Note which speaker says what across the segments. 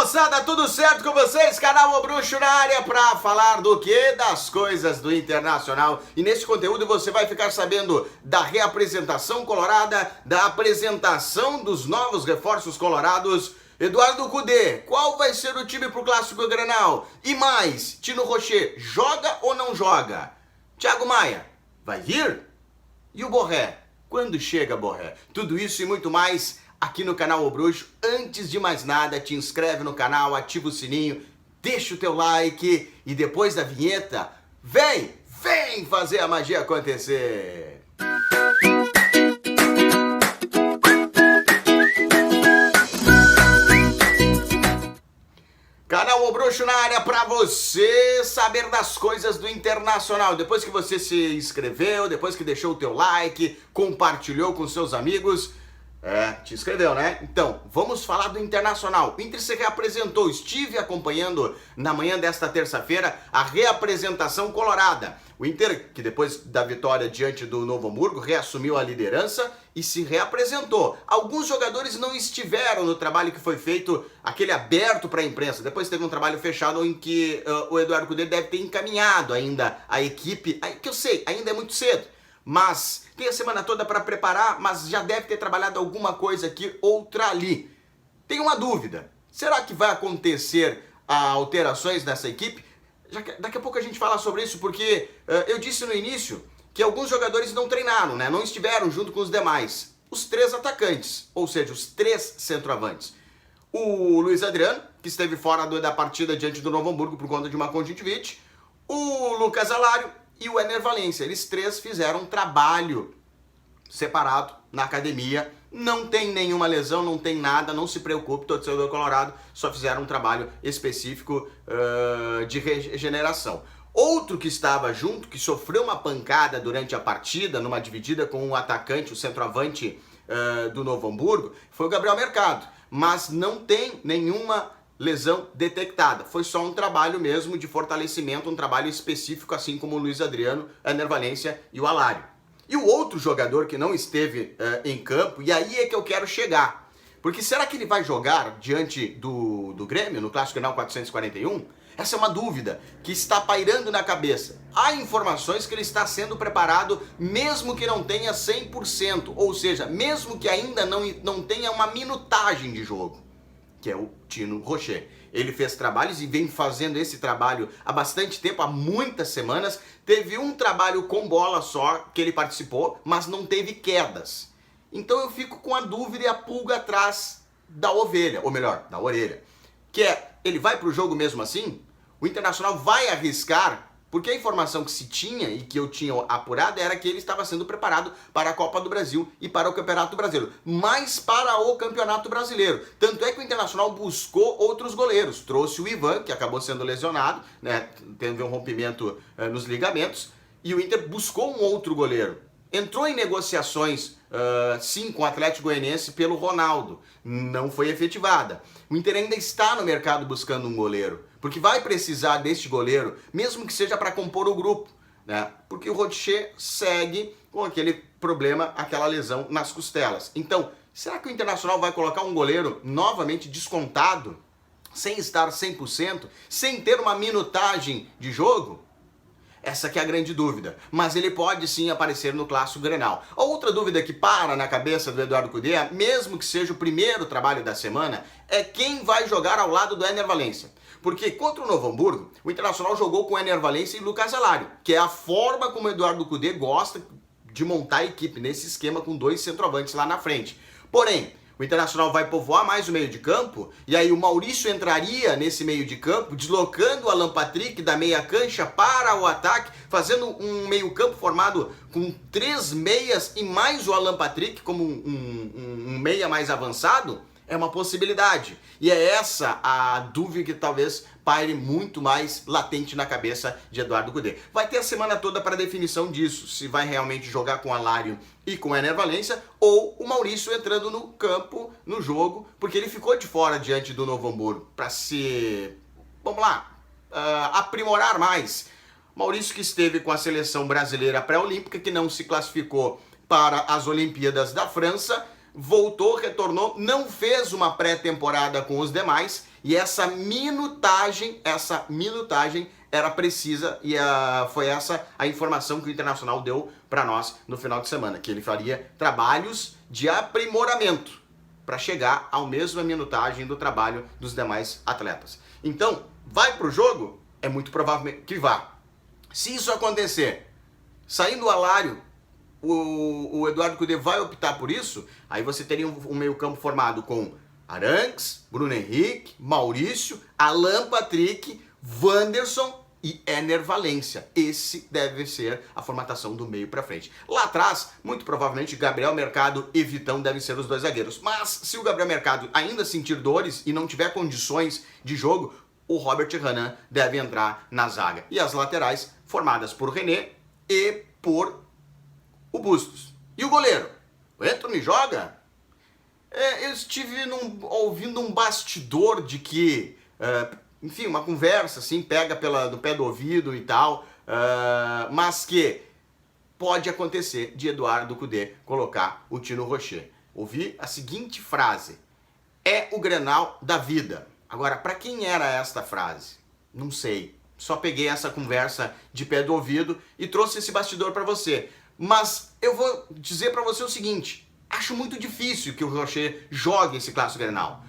Speaker 1: moçada, tudo certo com vocês? Canal O Bruxo na área para falar do quê? Das coisas do Internacional. E nesse conteúdo você vai ficar sabendo da reapresentação colorada, da apresentação dos novos reforços colorados, Eduardo Cudê, qual vai ser o time pro Clássico Grenal? E mais, Tino Rocher, joga ou não joga? Thiago Maia, vai vir? E o Borré? Quando chega, Borré? Tudo isso e muito mais aqui no canal O Bruxo. Antes de mais nada, te inscreve no canal, ativa o sininho, deixa o teu like e depois da vinheta, vem fazer a magia acontecer! Canal O Bruxo na área para você saber das coisas do Internacional. Depois que você se inscreveu, depois que deixou o teu like, compartilhou com seus amigos, te inscreveu, né? Então, vamos falar do Internacional. O Inter se reapresentou. Estive acompanhando na manhã desta terça-feira a reapresentação colorada. O Inter, que depois da vitória diante do Novo Hamburgo, reassumiu a liderança e se reapresentou. Alguns jogadores não estiveram no trabalho que foi feito, aquele aberto para a imprensa. Depois teve um trabalho fechado em que o Eduardo Cudê deve ter encaminhado ainda a equipe, que eu sei, ainda é muito cedo. Mas tem a semana toda para preparar, mas já deve ter trabalhado alguma coisa aqui, outra ali. Tem uma dúvida, será que vai acontecer alterações nessa equipe? Daqui a pouco a gente fala sobre isso, porque eu disse no início que alguns jogadores não treinaram, né? Não estiveram junto com os demais. Os três atacantes, ou seja, os três centroavantes. O Luiz Adriano, que esteve fora da partida diante do Novo Hamburgo por conta de uma conjuntivite. O Lucas Alário e o Ener Valencia. Eles três fizeram um trabalho separado na academia. Não tem nenhuma lesão, não tem nada, não se preocupe, torcedor colorado, só fizeram um trabalho específico de regeneração. Outro que estava junto, que sofreu uma pancada durante a partida, numa dividida com o atacante, o centroavante do Novo Hamburgo, foi o Gabriel Mercado. Mas não tem nenhuma lesão detectada. Foi só um trabalho mesmo de fortalecimento, um trabalho específico, assim como o Luiz Adriano, Ener Valencia e o Alário. E o outro jogador que não esteve em campo, e aí é que eu quero chegar. Porque será que ele vai jogar diante do Grêmio, no Clássico Grenal 441? Essa é uma dúvida que está pairando na cabeça. Há informações que ele está sendo preparado, mesmo que não tenha 100%, ou seja, mesmo que ainda não tenha uma minutagem de jogo, que é o Tino Rocher. Ele fez trabalhos e vem fazendo esse trabalho há bastante tempo, há muitas semanas. Teve um trabalho com bola só que ele participou, mas não teve quedas. Então eu fico com a dúvida e a pulga atrás da ovelha, ou melhor, da orelha. Que é, ele vai para o jogo mesmo assim? O Internacional vai arriscar? Porque a informação que se tinha e que eu tinha apurado era que ele estava sendo preparado para a Copa do Brasil e para o Campeonato Brasileiro, mas para o Campeonato Brasileiro. Tanto é que o Internacional buscou outros goleiros. Trouxe o Ivan, que acabou sendo lesionado, né, tendo um rompimento nos ligamentos, e o Inter buscou um outro goleiro. Entrou em negociações, sim, com o Atlético Goianiense pelo Ronaldo. Não foi efetivada. O Inter ainda está no mercado buscando um goleiro, porque vai precisar deste goleiro, mesmo que seja para compor o grupo, né? Porque o Rocher segue com aquele problema, aquela lesão nas costelas. Então, será que o Internacional vai colocar um goleiro novamente descontado, sem estar 100%, sem ter uma minutagem de jogo? Essa que é a grande dúvida, mas ele pode sim aparecer no Clássico Grenal. A outra dúvida que para na cabeça do Eduardo Cudê, mesmo que seja o primeiro trabalho da semana, é quem vai jogar ao lado do Ener Valencia. Porque contra o Novo Hamburgo, o Internacional jogou com Ener Valencia e Lucas Alário, que é a forma como o Eduardo Cudê gosta de montar a equipe, nesse esquema com dois centroavantes lá na frente. Porém, o Internacional vai povoar mais o meio de campo, e aí o Maurício entraria nesse meio de campo, deslocando o Alan Patrick da meia cancha para o ataque, fazendo um meio campo formado com 3 meias e mais o Alan Patrick como um meia mais avançado. É uma possibilidade. E é essa a dúvida que talvez paire muito mais latente na cabeça de Eduardo Cudê. Vai ter a semana toda para definição disso, se vai realmente jogar com Alário e com Ener Valencia, ou o Maurício entrando no campo, no jogo, porque ele ficou de fora diante do Novo Hamburgo, para se, vamos lá, aprimorar mais. Maurício, que esteve com a seleção brasileira pré-olímpica, que não se classificou para as Olimpíadas da França, voltou, retornou, não fez uma pré-temporada com os demais e essa minutagem era precisa e foi essa a informação que o Internacional deu para nós no final de semana, que ele faria trabalhos de aprimoramento para chegar à mesma minutagem do trabalho dos demais atletas. Então, vai pro jogo? É muito provável que vá. Se isso acontecer, saindo o Alário, o Eduardo Cudê vai optar por isso, aí você teria um meio-campo formado com Arangues, Bruno Henrique, Maurício, Alan Patrick, Wanderson e Éner Valencia. Esse deve ser a formatação do meio para frente. Lá atrás, muito provavelmente, Gabriel Mercado e Vitão devem ser os dois zagueiros. Mas se o Gabriel Mercado ainda sentir dores e não tiver condições de jogo, o Robert Renan deve entrar na zaga. E as laterais formadas por René e por o Bustos. E o goleiro? O Antony joga? Eu estive ouvindo um bastidor de que... enfim, uma conversa assim, pega do pé do ouvido e tal, mas que pode acontecer de Eduardo Cudê colocar o Tino Rocher. Ouvi a seguinte frase: é o Grenal da vida. Agora, para quem era esta frase? Não sei. Só peguei essa conversa de pé do ouvido e trouxe esse bastidor para você. Mas eu vou dizer para você o seguinte: acho muito difícil que o Rocher jogue esse Clássico Grenal.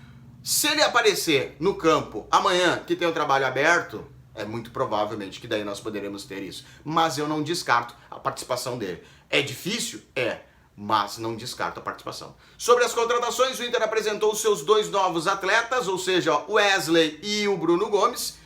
Speaker 1: Se ele aparecer no campo amanhã, que tem o trabalho aberto, é muito provavelmente que daí nós poderemos ter isso. Mas eu não descarto a participação dele. É difícil? É, mas não descarto a participação. Sobre as contratações, o Inter apresentou os seus dois novos atletas, ou seja, o Wesley e o Bruno Gomes.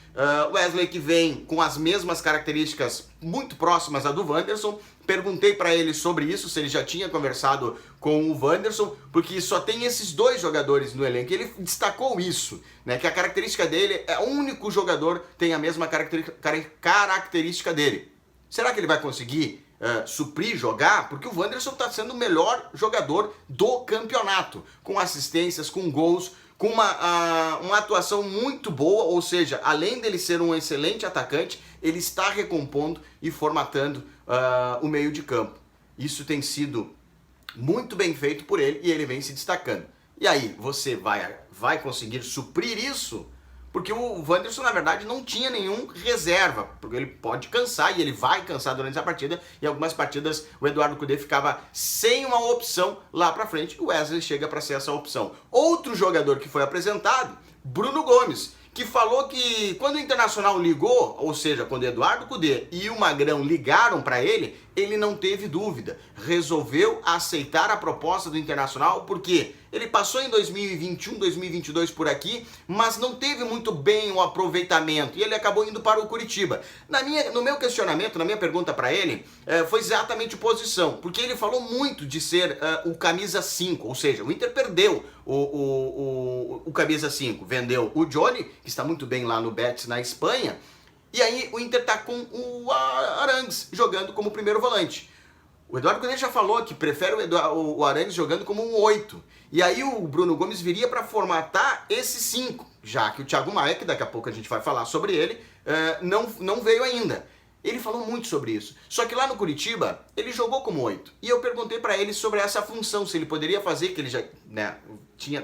Speaker 1: Wesley que vem com as mesmas características muito próximas à do Wanderson. Perguntei para ele sobre isso, se ele já tinha conversado com o Wanderson, porque só tem esses dois jogadores no elenco. Ele destacou isso, né, que a característica dele é o único jogador que tem a mesma característica dele. Será que ele vai conseguir suprir, jogar? Porque o Wanderson está sendo o melhor jogador do campeonato, com assistências, com gols, com uma atuação muito boa, ou seja, além dele ser um excelente atacante, ele está recompondo e formatando o meio de campo. Isso tem sido muito bem feito por ele e ele vem se destacando. E aí, você vai conseguir suprir isso? Porque o Wanderson, na verdade, não tinha nenhum reserva, porque ele pode cansar e ele vai cansar durante a partida, e algumas partidas o Eduardo Cudê ficava sem uma opção lá pra frente, o Wesley chega para ser essa opção. Outro jogador que foi apresentado, Bruno Gomes, que falou que quando o Internacional ligou, ou seja, quando o Eduardo Cudê e o Magrão ligaram para ele não teve dúvida, resolveu aceitar a proposta do Internacional, porque ele passou em 2021, 2022 por aqui, mas não teve muito bem o aproveitamento e ele acabou indo para o Curitiba. No meu questionamento, na minha pergunta para ele, foi exatamente posição, porque ele falou muito de ser o camisa 5, ou seja, o Inter perdeu o camisa 5, vendeu o Johnny, que está muito bem lá no Betis, na Espanha, e aí o Inter tá com o Arangues jogando como primeiro volante. O Eduardo Cudê já falou que prefere o Arangues jogando como um 8. E aí o Bruno Gomes viria para formatar esse 5, já que o Thiago Maia, que daqui a pouco a gente vai falar sobre ele, não veio ainda. Ele falou muito sobre isso. Só que lá no Curitiba, ele jogou como 8. E eu perguntei para ele sobre essa função, se ele poderia fazer, que ele já tinha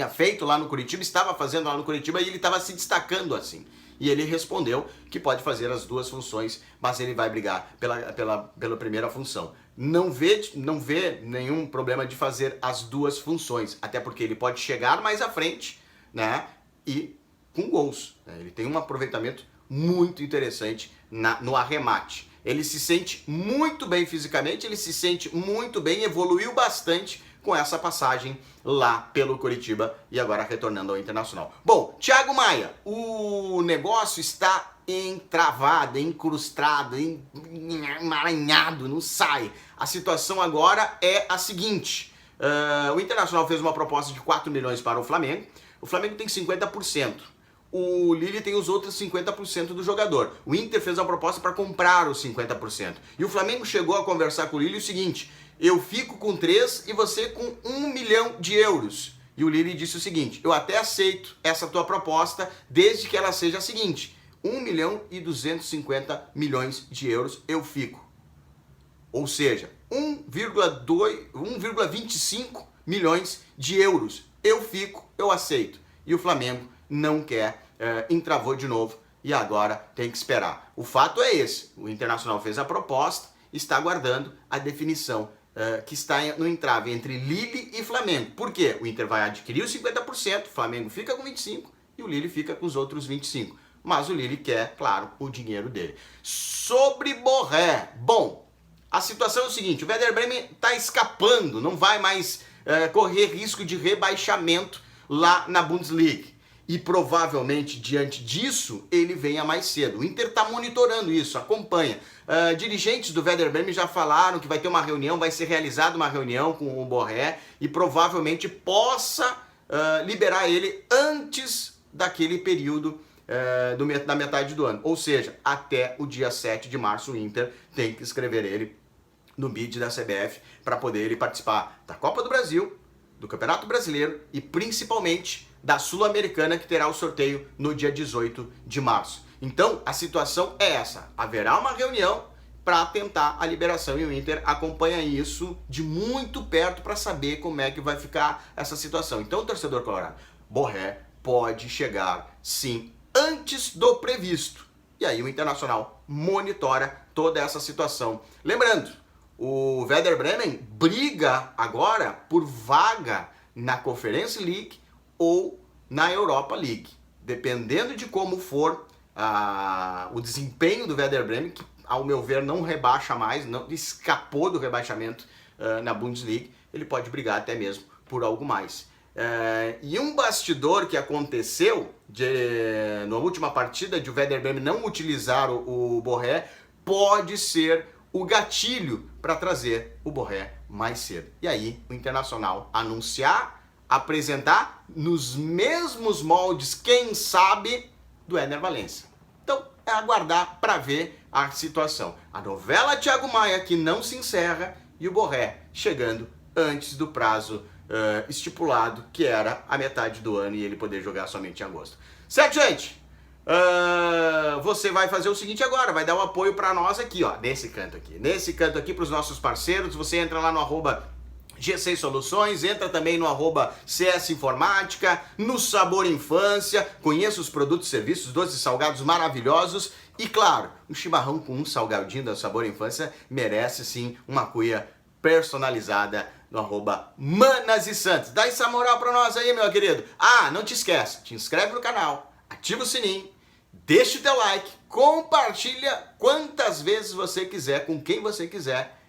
Speaker 1: feito lá no Curitiba, estava fazendo lá no Curitiba e ele estava se destacando assim. E ele respondeu que pode fazer as duas funções, mas ele vai brigar pela primeira função. Não vê nenhum problema de fazer as duas funções, até porque ele pode chegar mais à frente, né, e com gols. Né? Ele tem um aproveitamento muito interessante no arremate. Ele se sente muito bem fisicamente, ele se sente muito bem, evoluiu bastante com essa passagem lá pelo Curitiba e agora retornando ao Internacional. Bom, Thiago Maia, o negócio está entravado, encrustado, emaranhado, não sai. A situação agora é a seguinte, o Internacional fez uma proposta de 4 milhões para o Flamengo tem 50%. O Lille tem os outros 50% do jogador. O Inter fez uma proposta para comprar os 50%. E o Flamengo chegou a conversar com o Lille o seguinte: eu fico com 3 e você com 1 milhão de euros. E o Lille disse o seguinte: eu até aceito essa tua proposta, desde que ela seja a seguinte: 1 milhão e 250 milhões de euros eu fico. Ou seja, 1 1,25 milhões de euros. Eu fico, eu aceito. E o Flamengo não quer, entravou de novo e agora tem que esperar. O fato é esse, o Internacional fez a proposta, está aguardando a definição que está no entrave entre Lille e Flamengo. Por quê? O Inter vai adquirir os 50%, o Flamengo fica com 25% e o Lille fica com os outros 25%. Mas o Lille quer, claro, o dinheiro dele. Sobre Borré, bom, a situação é o seguinte, o Werder Bremen está escapando, não vai mais correr risco de rebaixamento lá na Bundesliga. E provavelmente, diante disso, ele venha mais cedo. O Inter está monitorando isso, acompanha. Dirigentes do Werder Bremen já falaram que vai ter uma reunião, vai ser realizada uma reunião com o Borré e provavelmente possa liberar ele antes daquele período da metade do ano. Ou seja, até o dia 7 de março o Inter tem que escrever ele no bid da CBF para poder ele participar da Copa do Brasil, do Campeonato Brasileiro e principalmente da Sul-Americana, que terá o sorteio no dia 18 de março. Então, a situação é essa. Haverá uma reunião para tentar a liberação e o Inter acompanha isso de muito perto para saber como é que vai ficar essa situação. Então, torcedor colorado, Borré pode chegar, sim, antes do previsto. E aí o Internacional monitora toda essa situação. Lembrando, o Werder Bremen briga agora por vaga na Conference League ou na Europa League. Dependendo de como for o desempenho do Werder Bremen, que ao meu ver não rebaixa mais, não escapou do rebaixamento na Bundesliga, ele pode brigar até mesmo por algo mais. E um bastidor que aconteceu na última partida de o Werder Bremen não utilizar o Borré pode ser o gatilho para trazer o Borré mais cedo. E aí o Internacional apresentar nos mesmos moldes, quem sabe, do Éner Valencia. Então é aguardar para ver a situação. A novela Thiago Maia que não se encerra e o Borré chegando antes do prazo estipulado, que era a metade do ano e ele poder jogar somente em agosto. Certo, gente? Você vai fazer o seguinte agora, vai dar um apoio para nós aqui, ó, nesse canto aqui para os nossos parceiros. Você entra lá no @G6 Soluções, entra também no @CS Informática, no Sabor Infância, conheça os produtos e serviços, doces e salgados maravilhosos e, claro, um chimarrão com um salgadinho da Sabor Infância merece sim uma cuia personalizada no @Manas e Santos. Dá essa moral pra nós aí, meu querido. Não te esquece, te inscreve no canal, ativa o sininho, deixa o teu like, compartilha quantas vezes você quiser, com quem você quiser